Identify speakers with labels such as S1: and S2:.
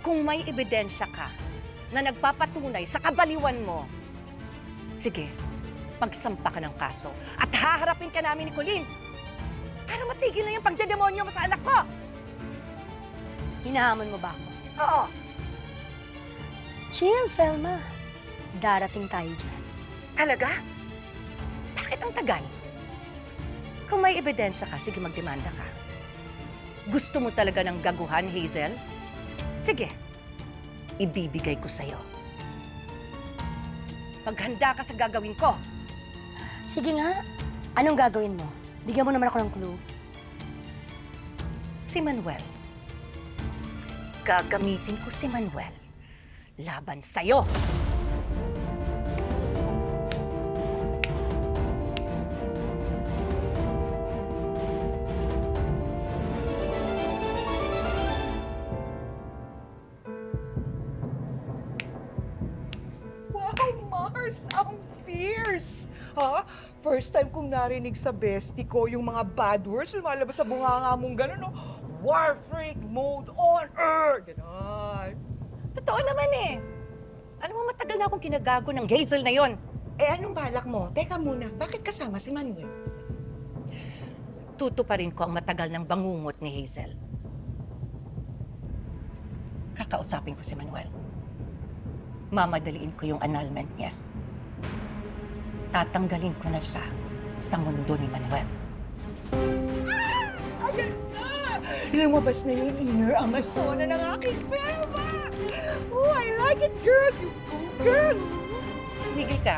S1: Kung may ebidensya ka na nagpapatunay sa kabaliwan mo, sige, magsampa ka ng kaso at haharapin ka namin ni Colleen para matigil na yung pagdedemonyo mo sa anak ko!
S2: Hinahamon mo ba ako?
S1: Oo.
S2: Chill, Thelma. Darating tayo dyan.
S1: Talaga? Bakit ang tagal? Kung may ebidensya ka, sige magdemanda ka. Gusto mo talaga ng gaguhan, Hazel? Sige, ibibigay ko sa'yo. Maghanda ka sa gagawin ko.
S2: Sige nga. Anong gagawin mo? Bigyan mo naman ako ng clue.
S1: Si Manuel. Gagamitin ko si Manuel laban sa'yo.
S3: Wow, Mars! Ang fierce! Ha? First time kong narinig sa bestie ko yung mga bad words lumalabas sa bunganga mong gano'n, no? War freak mode on Earth! Ganon.
S1: Totoo naman eh. Alam mo, matagal na akong kinagago ng Hazel na yon.
S3: Eh, anong balak mo? Teka muna, bakit kasama si Manuel?
S1: Tutuparin ko ang matagal ng bangungot ni Hazel. Kakausapin ko si Manuel. Mamadaliin ko yung annulment niya. Tatanggalin ko na siya sa mundo ni Manuel.
S3: Ayan na! Lumabas na yung inner Amazona ng aking Velma! Oh, I like it, girl! You go, girl!
S1: Tigil ka.